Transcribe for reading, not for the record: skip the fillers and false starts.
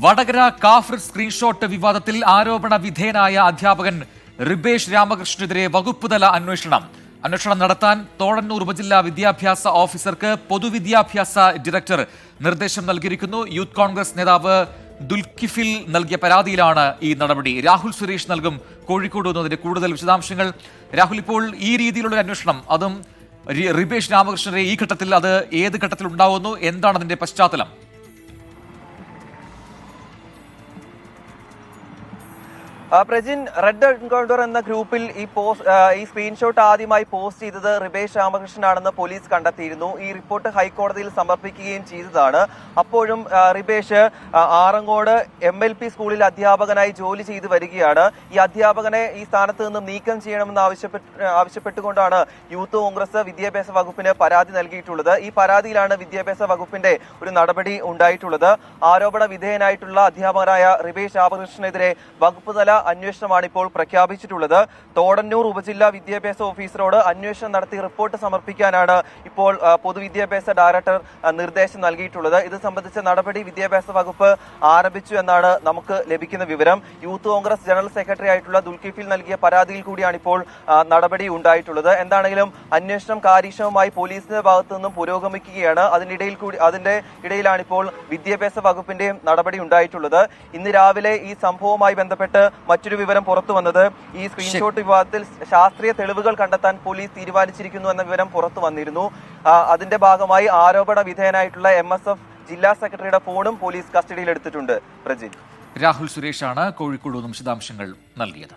Vadakara കാഫർ screenshot വിവാദത്തിൽ ആരോപണ വിധേയനായ അധ്യാപകൻ റിബേഷ് രാമകൃഷ്ണനെതിരെ വകുപ്പുതല അന്വേഷണം നടത്താൻ തോടന്നൂർ ഉപജില്ലാ വിദ്യാഭ്യാസ ഓഫീസർക്ക് പൊതുവിദ്യാഭ്യാസ ഡയറക്ടർ നിർദ്ദേശം നൽകിയിരിക്കുന്നു. യൂത്ത് കോൺഗ്രസ് നേതാവ് ദുൽകിഫിൽ നൽകിയ പരാതിയിലാണ് ഈ നടപടി. രാഹുൽ സുരേഷ് നൽകും കോഴിക്കോട് എന്നതിന്റെ കൂടുതൽ വിശദാംശങ്ങൾ. രാഹുൽ, ഇപ്പോൾ ഈ രീതിയിലുള്ള അന്വേഷണം, അതും റിബേഷ് രാമകൃഷ്ണനെ ഈ ഘട്ടത്തിൽ, അത് ഏത് ഘട്ടത്തിൽ ഉണ്ടാവുന്നു, എന്താണ് അതിന്റെ പശ്ചാത്തലം? പ്രജിൻ, റെഡ് എൻകൗണ്ടർ എന്ന ഗ്രൂപ്പിൽ ഈ സ്ക്രീൻഷോട്ട് ആദ്യമായി പോസ്റ്റ് ചെയ്തത് റിബേഷ് രാമകൃഷ്ണനാണെന്ന് പോലീസ് കണ്ടെത്തിയിരുന്നു. ഈ റിപ്പോർട്ട് ഹൈക്കോടതിയിൽ സമർപ്പിക്കുകയും ചെയ്തതാണ്. അപ്പോഴും റിബേഷ് ആറങ്ങോട് MLP സ്കൂളിൽ അധ്യാപകനായി ജോലി ചെയ്തു വരികയാണ്. ഈ അധ്യാപകനെ ഈ സ്ഥാനത്ത് നിന്ന് നീക്കം ചെയ്യണമെന്ന് ആവശ്യപ്പെട്ടുകൊണ്ടാണ് യൂത്ത് കോൺഗ്രസ് വിദ്യാഭ്യാസ വകുപ്പിന് പരാതി നൽകിയിട്ടുള്ളത്. ഈ പരാതിയിലാണ് വിദ്യാഭ്യാസ വകുപ്പിന്റെ ഒരു നടപടി ഉണ്ടായിട്ടുള്ളത്. ആരോപണ വിധേയനായിട്ടുള്ള അധ്യാപകനായ റിബേഷ് രാമകൃഷ്ണനെതിരെ വകുപ്പുതല അന്വേഷണമാണ് ഇപ്പോൾ പ്രഖ്യാപിച്ചിട്ടുള്ളത്. തോടന്നൂർ ഉപജില്ലാ വിദ്യാഭ്യാസ ഓഫീസറോട് അന്വേഷണം നടത്തി റിപ്പോർട്ട് സമർപ്പിക്കാനാണ് ഇപ്പോൾ പൊതുവിദ്യാഭ്യാസ ഡയറക്ടർ നിർദ്ദേശം നൽകിയിട്ടുള്ളത്. ഇത് സംബന്ധിച്ച നടപടി വിദ്യാഭ്യാസ വകുപ്പ് ആരംഭിച്ചു എന്നാണ് നമുക്ക് ലഭിക്കുന്ന വിവരം. യൂത്ത് കോൺഗ്രസ് ജനറൽ സെക്രട്ടറി ആയിട്ടുള്ള ദുൽകിഫിൽ നൽകിയ പരാതിയിൽ കൂടിയാണ് ഇപ്പോൾ നടപടി ഉണ്ടായിട്ടുള്ളത്. എന്താണെങ്കിലും അന്വേഷണം കാര്യക്ഷമമായി പോലീസിന്റെ ഭാഗത്തു നിന്നും പുരോഗമിക്കുകയാണ്. അതിന്റെ ഇടയിലാണ് ഇപ്പോൾ വിദ്യാഭ്യാസ വകുപ്പിന്റെയും നടപടി ഉണ്ടായിട്ടുള്ളത്. ഇന്ന് രാവിലെ ഈ സംഭവവുമായി ബന്ധപ്പെട്ട് മറ്റൊരു വിവരം പുറത്തു വന്നത്, ഈ സ്ക്രീൻഷോട്ട് വിവാദത്തിൽ ശാസ്ത്രീയ തെളിവുകൾ കണ്ടെത്താൻ പോലീസ് തീരുമാനിച്ചിരിക്കുന്നു എന്ന വിവരം പുറത്തു വന്നിരുന്നു. അതിന്റെ ഭാഗമായി ആരോപണ വിധേയനായിട്ടുള്ള MSF ജില്ലാ സെക്രട്ടറിയുടെ ഫോണും പോലീസ് കസ്റ്റഡിയിലെടുത്തിട്ടുണ്ട്. പ്രജിൻ, രാഹുൽ സുരേഷാണ് കോഴിക്കോട് നിന്നും വിശദാംശങ്ങൾ നൽകിയത്.